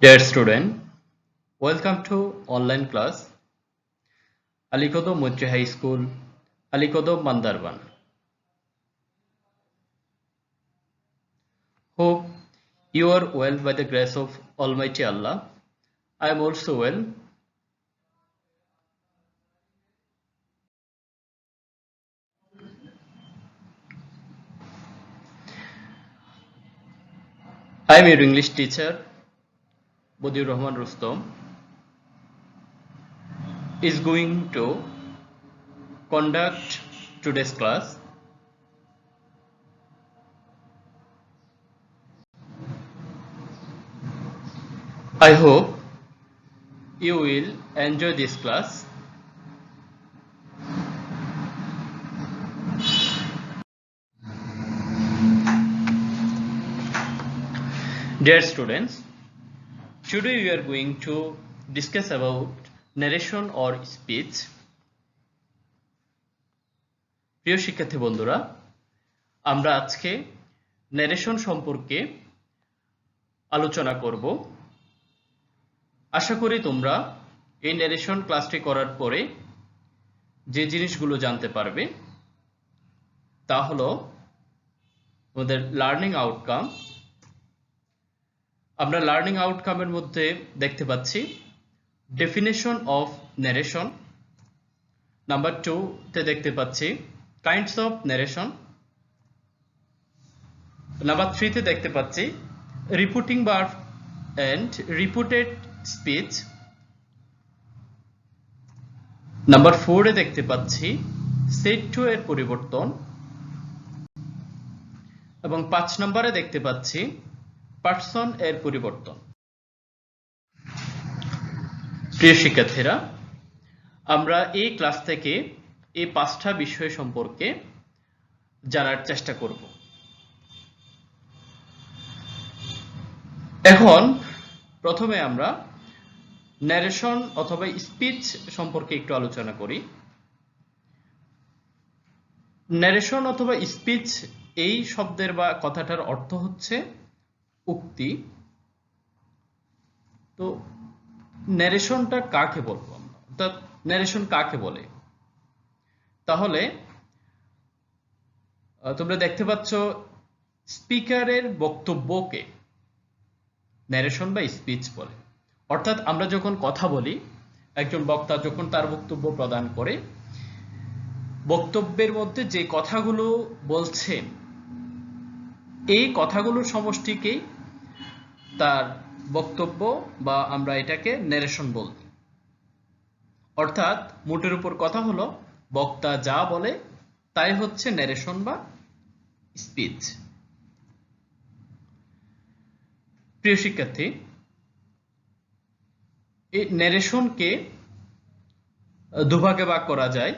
Dear student, welcome to online class Alikodo Moche High School, Alikodo Mandarban. Hope you are well by the grace of Almighty Allah. I am also well. I am your English teacher, Bodiur Rahman Rustom, is going to conduct today's class. I hope you will enjoy this class. Dear students, today we are going to discuss about narration or speech. প্রিয় শিক্ষার্থী বন্ধুরা, আমরা আজকে narration সম্পর্কে আলোচনা করব। আশা করি তোমরা এই ন্যারেশন ক্লাসটি করার পরে যে জিনিসগুলো জানতে পারবে তা হলো আমাদের লার্নিং আউটকাম। আমরা লার্নিং আউটকামের মধ্যে দেখতে পাচ্ছি ডেফিনেশন অফ ন্যারেশন, নাম্বার 2 তে দেখতে পাচ্ছি কাইন্ডস অফ ন্যারেশন, নাম্বার 3 তে দেখতে পাচ্ছি reporting verb and reported speech, number 4 এ দেখতে পাচ্ছি সেড টু এর পরিবর্তন এবং 5 নম্বরে দেখতে পাচ্ছি পারসন এর পরিবর্তন। প্রিয় শিক্ষার্থীরা, আমরা এই ক্লাস থেকে এই 5টা বিষয় সম্পর্কে জানার চেষ্টা করব। এখন প্রথমে আমরা ন্যারেশন অথবা স্পিচ সম্পর্কে একটু আলোচনা করি। ন্যারেশন অথবা স্পিচ এই শব্দের বা কথাটার অর্থ হচ্ছে উক্তি। তো ন্যারেশনটা কাকে বলবো আমরা, অর্থাৎ ন্যারেশন কাকে বলে? তাহলে তোমরা দেখতে পাচ্ছ স্পিকারের বক্তব্যকে ন্যারেশন বা স্পিচ বলে। অর্থাৎ আমরা যখন কথা বলি, একজন বক্তা যখন তার বক্তব্য প্রদান করে, বক্তব্যের মধ্যে যে কথাগুলো বলছেন এই কথাগুলোর সমষ্টিকেই তার বক্তব্য বা আমরা এটাকে ন্যারেশন বলি। অর্থাৎ মোটের উপর কথা হলো বক্তা যা বলে তাই হচ্ছে ন্যারেশন বা স্পিচ। প্রিয় শিক্ষার্থী, এই ন্যারেশনকে দুভাগে ভাগ করা যায়।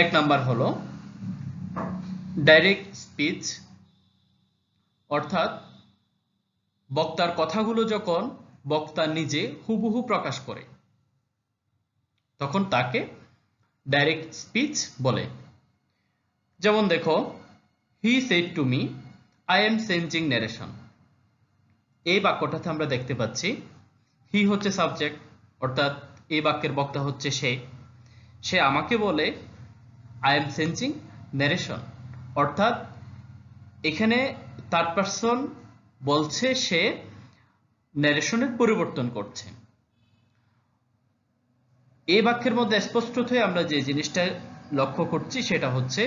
এক নাম্বার হলো ডাইরেক্ট স্পিচ, অর্থাৎ বক্তার কথাগুলো যখন বক্তা নিজে হুবহু প্রকাশ করে তখন তাকে ডাইরেক্ট স্পিচ বলে। যেমন দেখো, he said to me I am changing narration. এই বাক্যটাতে আমরা দেখতে পাচ্ছি হি হচ্ছে সাবজেক্ট, অর্থাৎ এই বাক্যের বক্তা হচ্ছে সে আমাকে বলে আই এম চেঞ্জিং ন্যারেশন, অর্থাৎ এখানে থার্ড পারসন বলছে সে ন্যারেশনের পরিবর্তন করছে। এই বাক্যের মধ্যে স্পষ্টতই আমরা যে জিনিসটা লক্ষ্য করছি সেটা হচ্ছে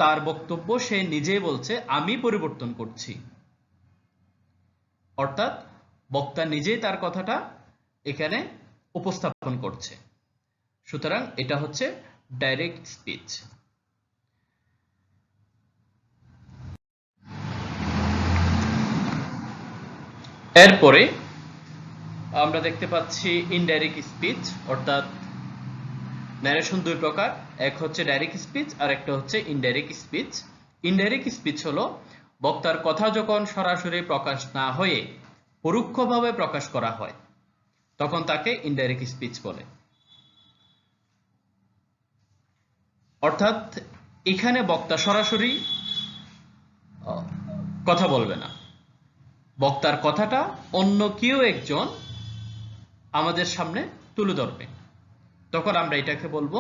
তার বক্তব্য সে নিজেই বলছে আমি পরিবর্তন করছি, অর্থাৎ বক্তা নিজেই তার কথাটা এখানে উপস্থাপন করছে। সুতরাং এটা হচ্ছে ডাইরেক্ট স্পিচ। এরপরে আমরা দেখতে পাচ্ছি ইনডাইরেক্ট স্পিচ, অর্থাৎ ন্যারেশন দুই প্রকার, এক হচ্ছে ডাইরেক্ট স্পিচ আর একটা হচ্ছে ইনডাইরেক্ট স্পিচ। ইনডাইরেক্ট স্পিচ হলো বক্তার কথা যখন সরাসরি প্রকাশ না হয়ে পরোক্ষভাবে প্রকাশ করা হয় তখন তাকে ইনডাইরেক্ট স্পিচ বলে। অর্থাৎ এখানে বক্তা সরাসরি কথা বলবে না, বক্তার কথাটা অন্য কেউ একজন আমাদের সামনে তুলে ধরবে, তখন আমরা এটাকে বলবো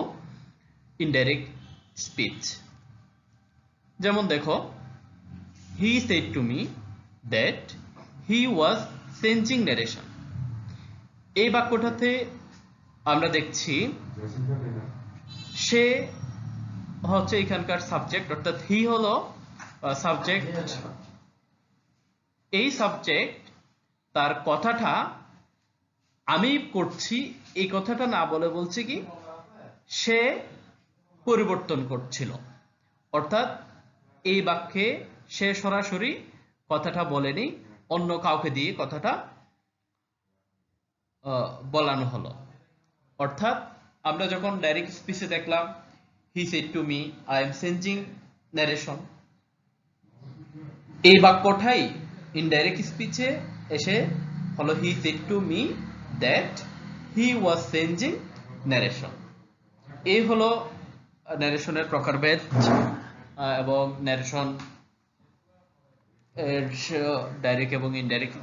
ইনডাইরেক্ট স্পিচ। যেমন দেখো, he said to me that he was changing narration. এই বাক্যটাতে আমরা দেখছি সে হচ্ছে এখানকার সাবজেক্ট, অর্থাৎ হি হলো সাবজেক্ট। এই সাবজেক্ট তার কথাটা আমি করছি, এই কথাটা না বলে বলছে কি সে পরিবর্তন করছিল, অর্থাৎ এই বাক্যে সে সরাসরি কথাটা বলেনি, অন্য কাউকে দিয়ে কথাটা বলানো হলো। অর্থাৎ আমরা যখন ডাইরেক্ট স্পিচে দেখলাম he said to me I am changing narration, এই বাক্যটাই ইনডাইরেক্ট স্পিচে এসে হলো he said to me that he was changing narration. এই হলো ন্যারেশনের প্রকারভেদ এবং ন্যারেশন এর ডাইরেক্ট এবং ইনডাইরেক্ট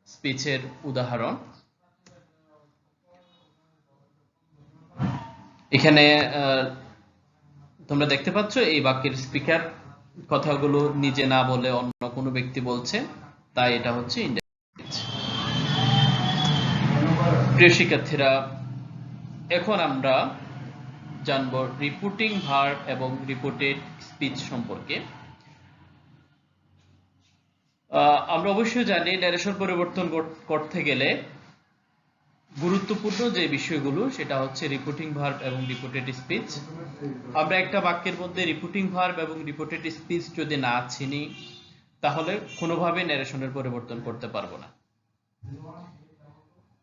স্পিচের উদাহরণ। এখানে তোমরা দেখতে পাচ্ছ এই বাক্যের স্পিকার কথাগুলো নিজে না বলে অন্য কোনো ব্যক্তি বলছে, তাই এটা হচ্ছে ইনডাইরেক্ট। প্রিয় শিক্ষার্থীরা, এখন আমরা জানবো রিপোর্টিং ভার্ব এবং রিপোর্টেড স্পিচ সম্পর্কে। আমরা অবশ্যই জানি ন্যারেশন পরিবর্তন করতে গেলে গুরুত্বপূর্ণ যে বিষয়গুলো সেটা হচ্ছে রিপোর্টিং ভার্ব এবং রিপোর্টেড স্পিচ। আমরা একটা বাক্যের মধ্যে রিপোর্টিং ভার্ব এবং রিপোর্টেড স্পিচ যদি না চিনি তাহলে কোনোভাবে ন্যারেশনের পরিবর্তন করতে পারবো না।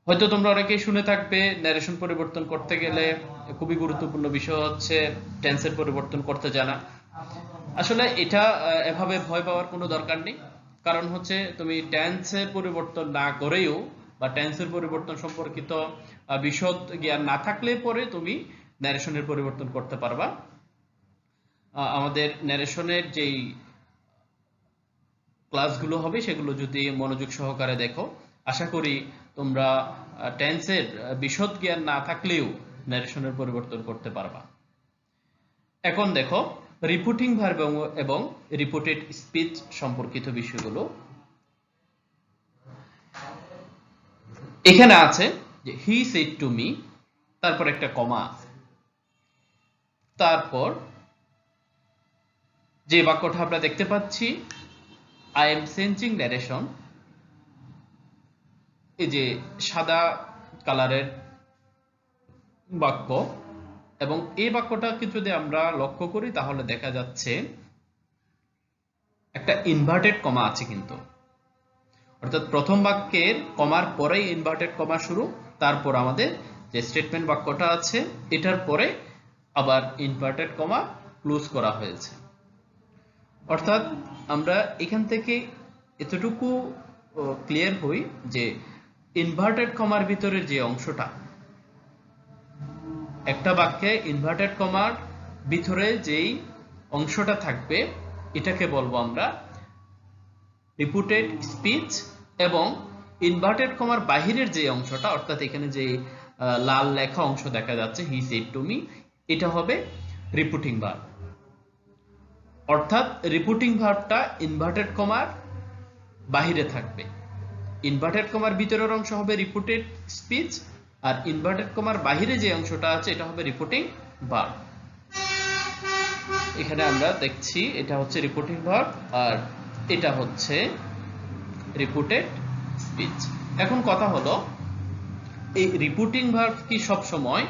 হয়তো তোমরা অনেকেই শুনে থাকবে ন্যারেশন পরিবর্তন করতে গেলে খুবই গুরুত্বপূর্ণ বিষয় হচ্ছে টেন্সের পরিবর্তন করতে জানা। আসলে এটা এভাবে ভয় পাওয়ার কোনো দরকার নেই, কারণ হচ্ছে তুমি টেন্সের পরিবর্তন না করেও বা টেন্সের পরিবর্তন সম্পর্কিত বিশদ জ্ঞান না থাকলে পরে তুমি ন্যারেশনের পরিবর্তন করতে পারবা। আমাদের ন্যারেশনের যেই ক্লাসগুলো হবে সেগুলো যদি মনোযোগ সহকারে দেখো, আশা করি তোমরা টেন্সের বিশদ জ্ঞান না থাকলেও ন্যারেশনের পরিবর্তন করতে পারবা। এখন দেখো রিপোর্টিং ভার্ব এবং রিপোর্টেড স্পিচ সম্পর্কিত বিষয়গুলো। এখানে আছে যে হি সেড টু মি, তারপর একটা কমা আছে, তারপর যে বাক্যটা আমরা দেখতে পাচ্ছি আই এম চেঞ্জিং নারেশন, এই যে সাদা কালারের বাক্য, এবং এই বাক্যটাকে যদি আমরা লক্ষ্য করি তাহলে দেখা যাচ্ছে একটা ইনভার্টেড কমা আছে কিন্তু, অর্থাৎ প্রথম বাক্যের কমার পরেই ইনভার্টেড কমা শুরু, তারপর আমাদের যে স্টেটমেন্ট বাক্যটা আছে এটার পরে আবার ইনভার্টেড কমা ক্লোজ করা হয়েছে। অর্থাৎ আমরা এখান থেকে এতটুকু ক্লিয়ার হই যে ইনভার্টেড কমার ভিতরে যে অংশটা, একটা বাক্যে ইনভার্টেড কমার ভিতরে যেই অংশটা থাকবে এটাকে বলবো আমরা রিপোর্টেড স্পিচ, এবং ইনভার্টেড কমার বাহিরের যে অংশটা, অর্থাৎ এখানে যে লাল লেখা অংশ দেখা যাচ্ছে হি সেড টু মি, এটা হবে রিপোর্টিং ভার্ব। অর্থাৎ রিপোর্টিং ভার্বটা ইনভার্টেড কমার বাহিরে থাকবে, ইনভার্টেড কমার ভিতরের অংশ হবে রিপোর্টেড স্পিচ, আর ইনভার্টেড কমার বাহিরে যে অংশটা আছে এটা হবে রিপোর্টিং ভার্ব। এখানে আমরা দেখছি এটা হচ্ছে রিপোর্টিং ভার্ব আর এটা হচ্ছে রিপোর্টেড স্পিচ। এখন কথা হলো এই রিপোর্টিং ভার্ব কি সব সময়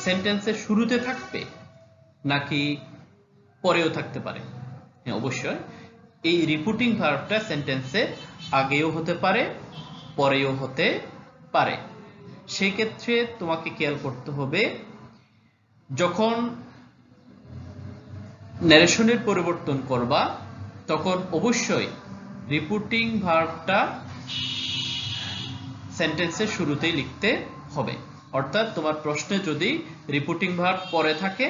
সেন্টেন্সের শুরুতে থাকবে নাকি পরেও থাকতে পারে? হ্যাঁ, অবশ্যই এই রিপোর্টিং ভার্বটা সেন্টেন্সের আগেও হতে পারে পরেও হতে পারে। সেই ক্ষেত্রে তোমাকে খেয়াল করতে হবে যখন ন্যারেশনের পরিবর্তন করবা তখন অবশ্যই রিপোর্টিং ভার্বটা সেন্টেন্সের শুরুতেই লিখতে হবে। অর্থাৎ তোমার প্রশ্নে যদি রিপোর্টিং ভার্ব পরে থাকে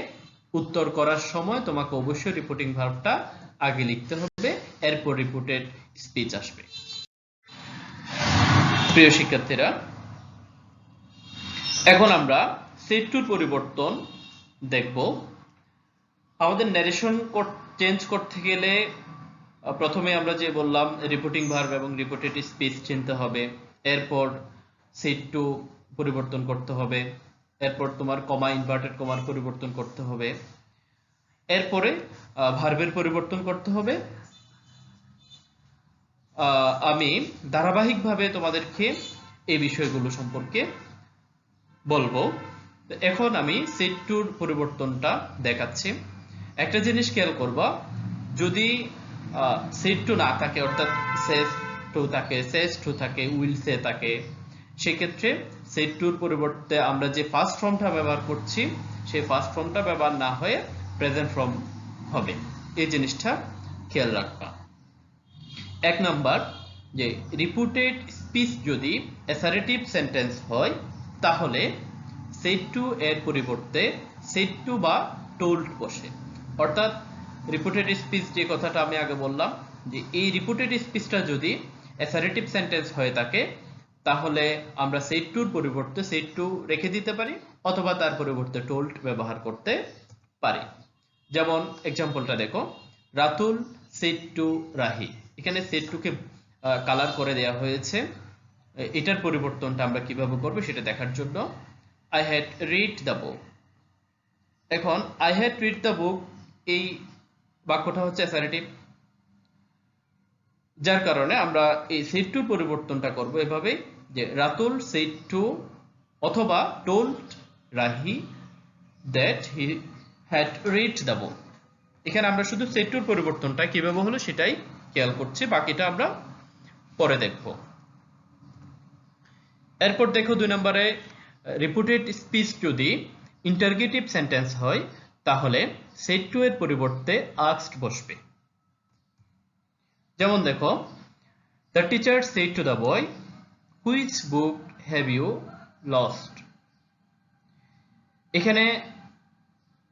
উত্তর করার সময় তোমাকে অবশ্যই রিপোর্টিং ভার্বটা আগে লিখতে হবে এরপর রিপোর্টেড স্পিচ আসবে। প্রিয় শিক্ষার্থীরা, এখন আমরা সেট টুর পরিবর্তন দেখব। আমাদের ন্যারেশন চেঞ্জ করতে গেলে প্রথমে আমরা যে বললাম রিপোর্টিং ভার্ব এবং রিপোর্টেড স্পিচ চিনতে হবে, এরপর সেট টু পরিবর্তন করতে হবে, এরপর তোমার কমা ইনভার্টেড কমার পরিবর্তন করতে হবে, এরপরে ভার্বের পরিবর্তন করতে হবে। আমি ধারাবাহিকভাবে তোমাদেরকে এই বিষয়গুলো সম্পর্কে বলবো। এখন আমি সেট টুর পরিবর্তনটা দেখাচ্ছি। একটা জিনিস খেয়াল করবা, যদি সেট টু না থাকে, অর্থাৎ সেস টু থাকে, সেস টু থাকে, উইল সে থাকে, সেক্ষেত্রে সেট টুর পরিবর্তে আমরা যে ফার্স্ট ফর্মটা ব্যবহার করছি সেই ফার্স্ট ফর্মটা ব্যবহার না হয়ে প্রেজেন্ট ফর্ম হবে। এই জিনিসটা খেয়াল রাখবা। এক নাম্বার, যে রিপোর্টেড স্পিচ যদি অ্যাসারেটিভ সেন্টেন্স হয় তাহলে সেড টু এর পরিবর্তে সেড টু বা টোল্ড বসে। অর্থাৎ রিপোর্টেড স্পিচ যে কথাটা আমি আগে বললাম, যে এই রিপোর্টেড স্পিচটা যদি অ্যাসারেটিভ সেন্টেন্স হয়ে থাকে তাহলে আমরা সেড টুর পরিবর্তে সেড টু রেখে দিতে পারি, অথবা তার পরিবর্তে টোল্ড ব্যবহার করতে পারি। যেমন এক্সাম্পলটা দেখো, রাতুল সেড টু রাহি। এখানে সেড টু কে কালার করে দেওয়া হয়েছে। এটার পরিবর্তনটা আমরা কিভাবে করব সেটা দেখার জন্য I had read the book. এখন I had read the book এই বাক্যটা হচ্ছে অ্যাসারেটিভ, যার কারণে আমরা এই সেড টুর পরিবর্তনটা করব এভাবে, যে রাতুল সেড টু অথবা told Rahi that he had read the বুক। এখানে আমরা শুধু সেড টুর পরিবর্তনটা কিভাবে হলো সেটাই খেয়াল করছি, বাকিটা আমরা পরে দেখব। এরপর দেখো 2 নম্বরে, রিপোর্টেড স্পিচ যদি ইন্টারগেটিভ সেন্টেন্স হয় তাহলে সেড টু এর পরিবর্তে আস্কড বসবে। যেমন দেখো, the teacher said to the boy which book have you lost. এখানে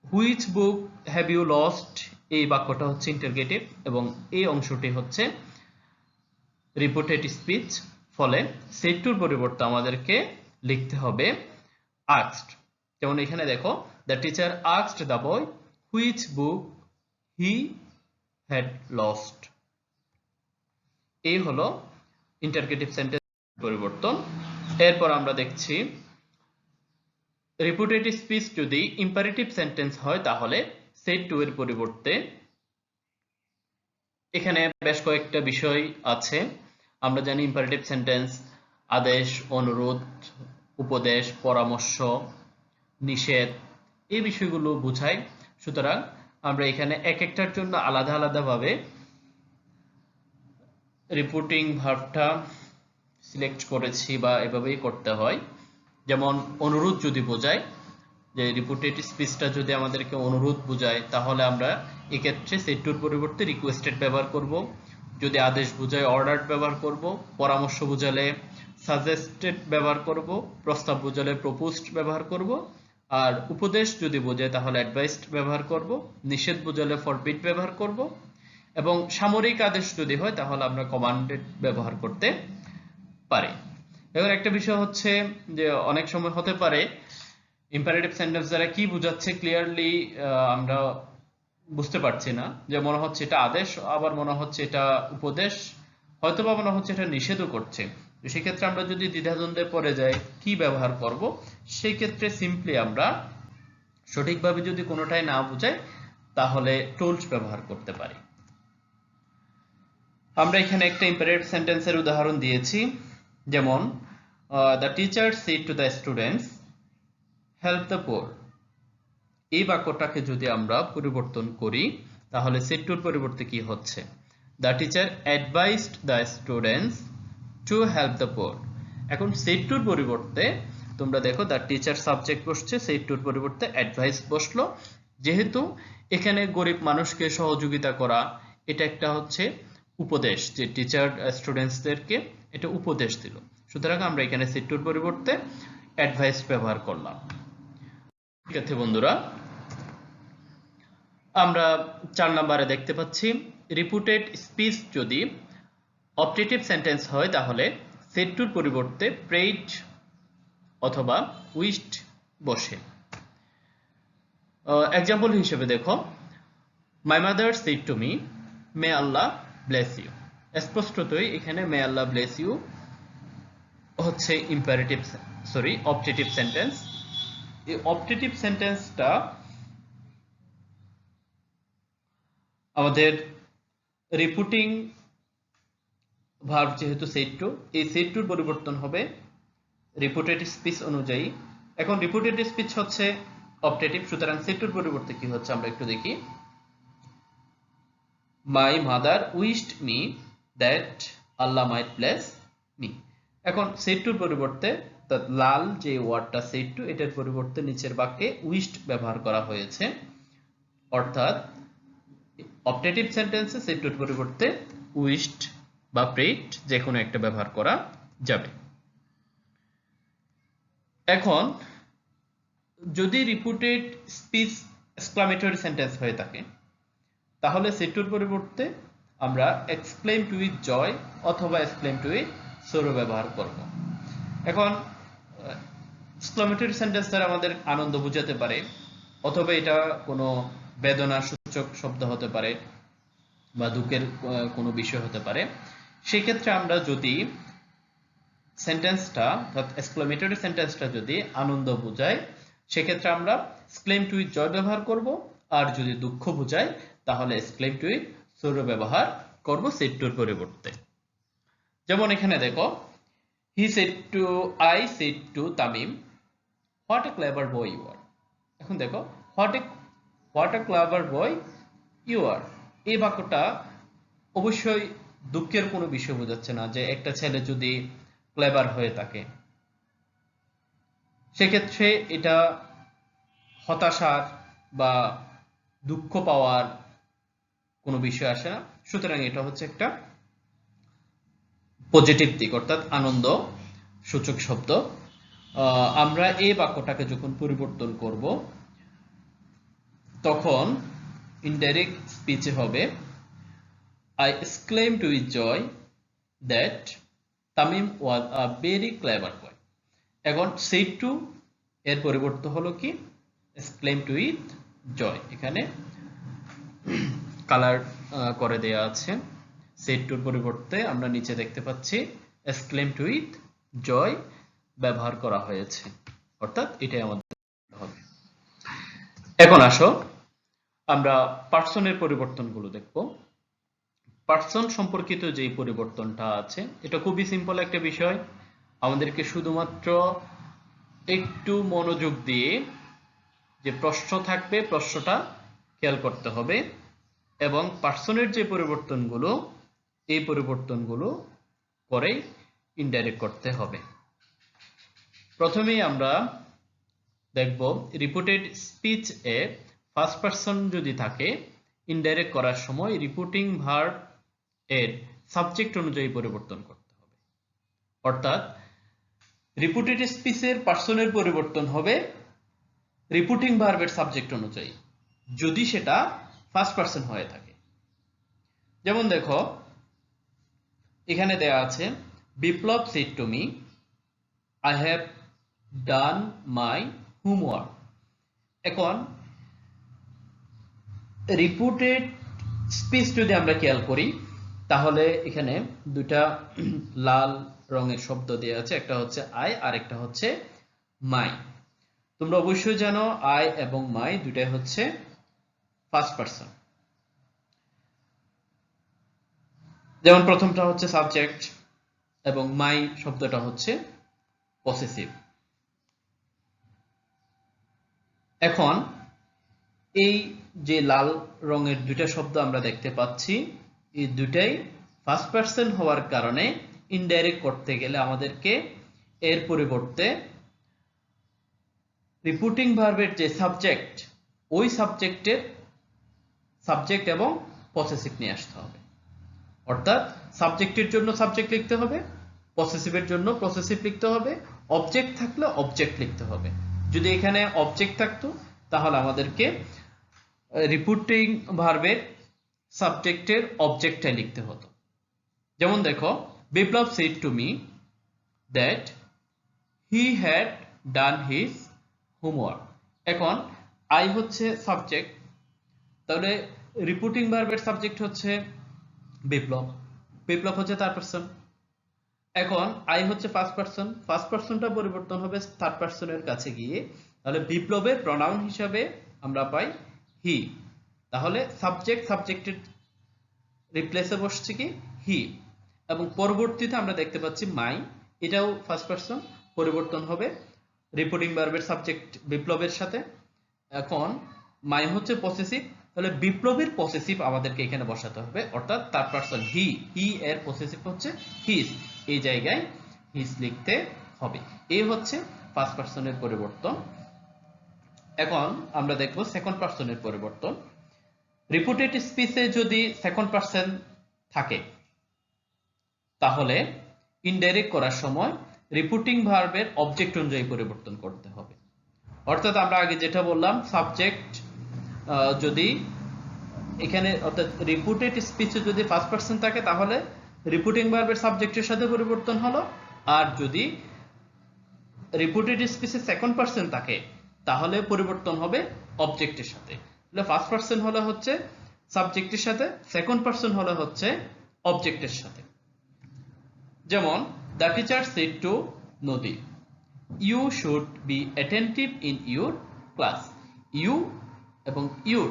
which book have you lost এই বাক্যটা হচ্ছে ইন্টারগেটিভ এবং এই অংশটি হচ্ছে রিপোর্টেড স্পিচ। ফলে সেড টুর পরিবর্তে আমাদেরকে লিখতে হবে আস্কড। যেমন এখানে দেখো, the teacher asked the boy which book he had lost. এই হলো ইন্টারগেটিভ সেন্টেন্স পরিবর্তন। এরপর আমরা দেখছি রিপোর্টেড স্পিচ যদি ইম্পারেটিভ সেন্টেন্স হয় তাহলে সেড টু এর পরিবর্তে, এখানে বেশ কয়েকটা বিষয় আছে। আমরা জানি ইম্পারেটিভ সেন্টেন্স আদেশ, অনুরোধ, উপদেশ, পরামর্শ, নিষেধ এই বিষয়গুলো বোঝায়। সুতরাং আমরা এখানে এক একটার জন্য আলাদা আলাদাভাবে রিপোর্টিং ভার্বটা সিলেক্ট করেছি বা এভাবেই করতে হয়। যেমন অনুরোধ যদি বোঝায়, যে রিপোর্টেড স্পিচটা যদি আমাদেরকে অনুরোধ বোঝায় তাহলে আমরা এক্ষেত্রে সেড টুর পরিবর্তে রিকোয়েস্টেড ব্যবহার করব। যদি আদেশ বোঝায় অর্ডার ব্যবহার করব, পরামর্শ বোঝালে সাজেস্টেড ব্যবহার করব, প্রস্তাব বোঝালে প্রপোজড ব্যবহার করব, আর উপদেশ যদি বোঝায় তাহলে অ্যাডভাইসড ব্যবহার করব, নিষেধ বোঝালে ফরবিড ব্যবহার করব, এবং সামরিক আদেশ যদি হয় তাহলে আমরা কমান্ডেড ব্যবহার করতে পারি। এবার একটা বিষয় হচ্ছে যে অনেক সময় হতে পারে ইম্পারেটিভ সেন্টেন্স দ্বারা কি বোঝাচ্ছে ক্লিয়ারলি আমরা বুঝতে পারছি না, যে মনে হচ্ছে এটা আদেশ, আবার মনে হচ্ছে এটা উপদেশ, হয়তোবা মনে হচ্ছে এটা নিষেধও করছে। তো সেক্ষেত্রে আমরা যদি দ্বিধাদ্বন্দ্বে পড়ে যাই কি ব্যবহার করব, সেই ক্ষেত্রে সিম্পলি আমরা সঠিকভাবে যদি কোনোটাই না বোঝাই তাহলে টোল্ড ব্যবহার করতে পারি। আমরা এখানে একটা ইম্পারেটিভ সেন্টেন্সের উদাহরণ দিয়েছি, যেমন the teacher said to the students help the poor. এই বাক্যটাকে যদি আমরা পরিবর্তন করি তাহলে সেড টুর পরিবর্তে কি হচ্ছে, the teacher advised the students to help the poor. এখন সেড টুর পরিবর্তে তোমরা দেখো দ্য টিচার সাবজেক্ট বসছে, সেড টুর পরিবর্তে অ্যাডভাইস বসলো। যেহেতু এখানে গরিব মানুষকে সহযোগিতা করা এটা একটা হচ্ছে উপদেশ, যে টিচার স্টুডেন্টসদেরকে এটা উপদেশ দিল, সুতরাং আমরা এখানে সেড টুর পরিবর্তে অ্যাডভাইস ব্যবহার করলাম। ঠিক আছে বন্ধুরা, আমরা 4 নম্বরে দেখতে পাচ্ছি রিপুটেড স্পিচ যদি অপটেটিভ সেন্টেন্স হয় তাহলে সেড টুর পরিবর্তে প্রেইড অথবা উইশড বসে। এক্সাম্পল হিসেবে দেখো, my mother said to me may Allah bless you. স্পষ্টতই এখানে মে আল্লাহ ব্লেস ইউ হচ্ছে অপটেটিভ সেন্টেন্স। এই অপটেটিভ সেন্টেন্সটা আমাদের রিপুটিং ভার্ব যেহেতু সেড টু, এই সেড টুর পরিবর্তন হবে রিপুটেড স্পিচ অনুযায়ী। এখন রিপুটেড স্পিচ হচ্ছে অপটেটিভ, সুতরাং সেড টুর পরিবর্তে কি হচ্ছে আমরা একটু দেখি। My mother wished me that Allah might bless me. এখন সেড টুর পরিবর্তে লাল যে ওয়ার্ডটা সেড টু, এটার পরিবর্তে নিচের বাক্যে উইশড ব্যবহার করা হয়েছে, অর্থাৎ অপটেটিভ সেন্টেন্সে সেড টুর পরিবর্তে উইশড বা প্রেইড যে কোনো একটা ব্যবহার করা যাবে। এখন যদি রিপুটেড স্পিচ এক্সক্লামেটরি সেন্টেন্স হয়ে থাকে তাহলে সেড টুর পরিবর্তে আমরা এক্সক্লেম টু উইথ জয় অথবা এক্সক্লেম টু উইথ সরো ব্যবহার করব। এখন এক্সক্লামেটরি সেন্টেন্স দ্বারা আমাদের আনন্দ বোঝাতে পারে, অথবা এটা কোনো বেদনা সূচক শব্দ হতে পারে বা দুঃখের কোনো বিষয় হতে পারে। সেই ক্ষেত্রে আমরা যদি সেন্টেন্সটা অর্থাৎ এক্সক্লেমেটরি সেন্টেন্সটা যদি আনন্দ বোঝায় সেক্ষেত্রে আমরা এক্সক্লেম টু উইথ জয় ব্যবহার করব, আর যদি দুঃখ বোঝায় তাহলে এক্সক্লেম টু উইথ সরো ব্যবহার করব সেড টুর পরিবর্তে। যেমন এখানে দেখো, I said to Tamim what a clever boy you are। এখন দেখো what a clever boy you are, এই বাক্যটা অবশ্যই দুঃখের কোনো বিষয় বোঝাচ্ছে না। যে একটা ছেলে যদি ক্লেভার হয়ে থাকে সেক্ষেত্রে এটা হতাশার বা দুঃখ পাওয়ার কোনো বিষয় আসে না, সুতরাং এটা হচ্ছে একটা পজিটিভ দিক অর্থাৎ আনন্দ সূচক শব্দ। আমরা এই বাক্যটাকে যখন পরিবর্তন করব তখন ইনডাইরেক্ট স্পিচে হবে I exclaimed with joy that Tamim was a very clever boy। এখন said to এর পরিবর্তে হলো কি exclaimed with joy, এখানে কালার করে দেয়া আছে। said to পরিবর্তে আমরা নিচে দেখতে পাচ্ছি exclaimed with joy ব্যবহার করা হয়েছে, অর্থাৎ এটাই আমাদের হবে। এখন আসো আমরা পার্সনের পরিবর্তনগুলো দেখব। পার্সন সম্পর্কিত যে পরিবর্তনটা আছে এটা খুবই সিম্পল একটা বিষয়, আমাদেরকে শুধুমাত্র একটু মনোযোগ দিয়ে যে প্রশ্ন থাকবে প্রশ্নটা খেয়াল করতে হবে, এবং পার্সনের যে পরিবর্তনগুলো এই পরিবর্তনগুলো করে ইনডাইরেক্ট করতে হবে। প্রথমেই আমরা দেখব রিপুটেড স্পিচ এ ফার্স্ট পারসন যদি থাকে ইনডাইরেক্ট করার সময় রিপুটিং ভার্ব এর সাবজেক্ট অনুযায়ী পরিবর্তন করতে হবে, অর্থাৎ রিপুটেড স্পিচের পার্সনের পরিবর্তন হবে রিপুটিং ভার্বের সাবজেক্ট অনুযায়ী যদি সেটা ফার্স্ট পারসন হয়ে থাকে। যেমন দেখো এখানে দেয়া আছে বিপ্লব said to me I have done my homework। এখন রিপুটেড স্পিচ যদি আমরা খেয়াল করি তাহলে এখানে দুটা লাল রঙের শব্দ দেয়া আছে, একটা হচ্ছে আই আর একটা হচ্ছে মাই। তোমরা অবশ্যই জানো আই এবং মাই দুটাই হচ্ছে ফার্স্ট পারসন। যেমন প্রথমটা হচ্ছে সাবজেক্ট এবং মাই শব্দটা হচ্ছে পসেসিভ। এখন এই যে লাল রঙের দুইটা শব্দ আমরা দেখতে পাচ্ছি এই দুটাই ফার্স্ট পারসন হওয়ার কারণে ইনডাইরেক্ট করতে গেলে আমাদেরকে এর পরিবর্তে রিপুটিং ভার্বের যে সাবজেক্ট ওই সাবজেক্টের সাবজেক্ট এবং পসেসিভ নিয়ে আসতে হবে, অর্থাৎ সাবজেক্টের জন্য সাবজেক্ট লিখতে হবে, পসেসিভের জন্য পসেসিভ লিখতে হবে, অবজেক্ট থাকলে অবজেক্ট লিখতে হবে। যদি এখানে অবজেক্ট থাকতো তাহলে আমাদেরকে রিপুটিং ভার্বের সাবজেক্টের অবজেক্টটাই লিখতে হতো। যেমন দেখো, বিপ্লব said to me that he had done his homework। এখন I হচ্ছে সাবজেক্ট, তাহলে রিপিটিং ভার্বের সাবজেক্ট হচ্ছে বিপ্লব, বিপ্লব হচ্ছে থার্ড পারসন। এখন আই হচ্ছে ফার্স্ট পারসনটা পরিবর্তন হবে থার্ড পারসনের কাছে গিয়ে, তাহলে বিপ্লবের প্রনাউন হিসাবে আমরা পাই হি। তাহলে সাবজেক্টের রিপ্লেসে বসছে কি হি, এবং পরবর্তীতে আমরা দেখতে পাচ্ছি মাই, এটাও ফার্স্ট পারসন, পরিবর্তন হবে রিপিটিং ভার্বের সাবজেক্ট বিপ্লবের সাথে। এখন মাই হচ্ছে পসেসিভ, তাহলে বিপ্লবের পসেসিভ আমাদেরকে এখানে বসাতে হবে, অর্থাৎ থার্ড পারসন হি এর পসেসিভ হচ্ছে হিজ, এই জায়গায় হিজ লিখতে হবে। এই হচ্ছে ফার্স্ট পারসনের পরিবর্তন। এখন আমরা দেখব সেকেন্ড পারসনের পরিবর্তন। রিপিটেড স্পিচে যদি সেকেন্ড পারসন থাকে তাহলে ইনডাইরেক্ট করার সময় রিপিটিং ভার্বের অবজেক্ট অনুযায়ী পরিবর্তন করতে হবে। অর্থাৎ আমরা আগে যেটা বললাম, সাবজেক্ট যদি এখানে, অর্থাৎ রিপিটেড স্পিচে যদি ফার্স্ট পারসন থাকে তাহলে রিপিটিং ভার্বের সাবজেক্টের সাথে পরিবর্তন হলো, আর যদি রিপিটেড স্পিচে সেকেন্ড পারসন থাকে তাহলে পরিবর্তন হবে অবজেক্টের সাথে। তাহলে ফার্স্ট পারসন হলে হচ্ছে সাবজেক্টের সাথে, সেকেন্ড পারসন হলে হচ্ছে অবজেক্টের সাথে। যেমন দ্য টিচার সেড টু নদী, you should be attentive in your class. You এবং ইউর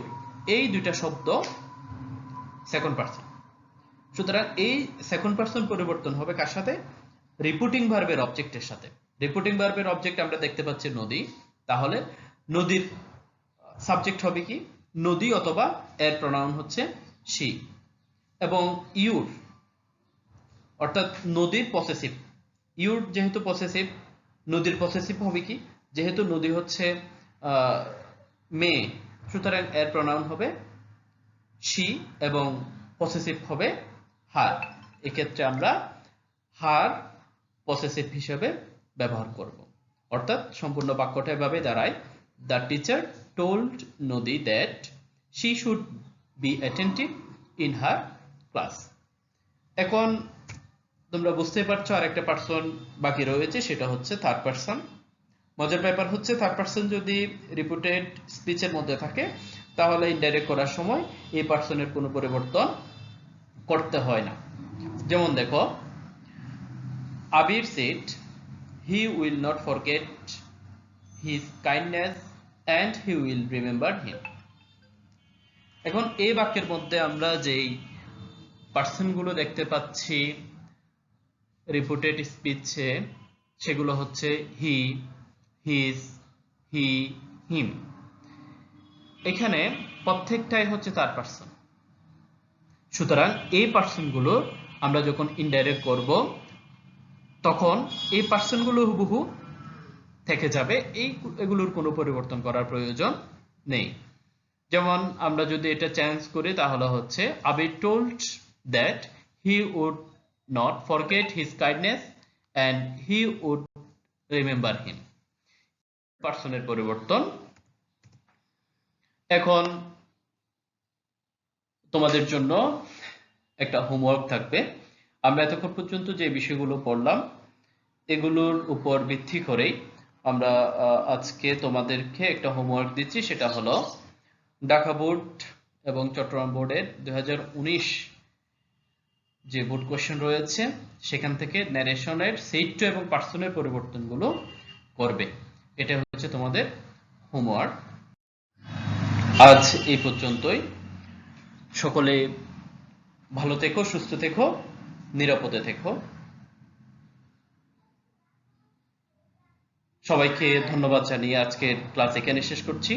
এই দুইটা শব্দ সেকেন্ড পারসন, সুতরাং এই সেকেন্ড পারসন পরিবর্তন হবে কার সাথে? রিপিটিং ভার্বের অবজেক্টের সাথে। রিপিটিং ভার্বের অবজেক্ট আমরা দেখতে পাচ্ছি নদী, তাহলে নদীর সাবজেক্ট হবে কি নদী, অথবা এর প্রনাউন হচ্ছে শি। এবং ইউর অর্থাৎ নদীর পসেসিভ, ইউর যেহেতু পসেসিভ, নদীর পসেসিভ হবে কি, যেহেতু নদী হচ্ছে মেয়ে, সুতরাং এর প্রনাউন হবে শি এবং পসেসিভ হবে হার। এক্ষেত্রে আমরা হার পসেসিভ হিসেবে ব্যবহার করব। অর্থাৎ সম্পূর্ণ বাক্যটা এভাবে দাঁড়ায়, দ্য টিচার টোল্ড নদী that she should be attentive in her class. এখন তোমরা বুঝতে পারছো আরেকটা পারসন বাকি রয়েছে, সেটা হচ্ছে থার্ড পারসন। মজার ব্যাপার হচ্ছে থার্ড পারসন যদি রিপিটেড স্পিচের মধ্যে থাকে তাহলে ইনডাইরেক্ট করার সময় এই পারসনের কোনো পরিবর্তন করতে হয় না। যেমন দেখো, Abir said he will not forget his kindness and he will remember him. এখন এই বাক্যের মধ্যে আমরা যেই পারসনগুলো দেখতে পাচ্ছি রিপিটেড স্পিচে, সেগুলো হচ্ছে হি, হিজ, হি, হিম। এখানে প্রত্যেকটাই হচ্ছে থার্ড পারসন, সুতরাং এই পারসনগুলো আমরা যখন ইনডাইরেক্ট করব তখন এই পারসনগুলো হুবহু থেকে যাবে, এগুলোর কোনো পরিবর্তন করার প্রয়োজন নেই। যেমন আমরা যদি এটা চেঞ্জ করি তাহলে হচ্ছে Abir told that he would not forget his kindness and he would remember him। পারসনের পরিবর্তন। এখন তোমাদের জন্য একটা হোমওয়ার্ক থাকবে। আমরা এতক্ষণ পর্যন্ত যে বিষয়গুলো পড়লাম এগুলোর উপর ভিত্তি করেই আমরা আজকে তোমাদেরকে একটা হোমওয়ার্ক দিচ্ছি, সেটা হলো ঢাকা বোর্ড এবং চট্টগ্রাম বোর্ডের 2019 যে বোর্ড কোশ্চেন রয়েছে সেখান থেকে ন্যারেশনের সেট টু এবং পারসনের পরিবর্তনগুলো করবে। এটা হচ্ছে তোমাদের হোমওয়ার্ক। আজ এই পর্যন্তই। সকলে ভালো থেকো, সুস্থ থেকো, নিরাপদে থেকো। সবাইকে ধন্যবাদ জানিয়ে আজকের ক্লাস এখানে শেষ করছি।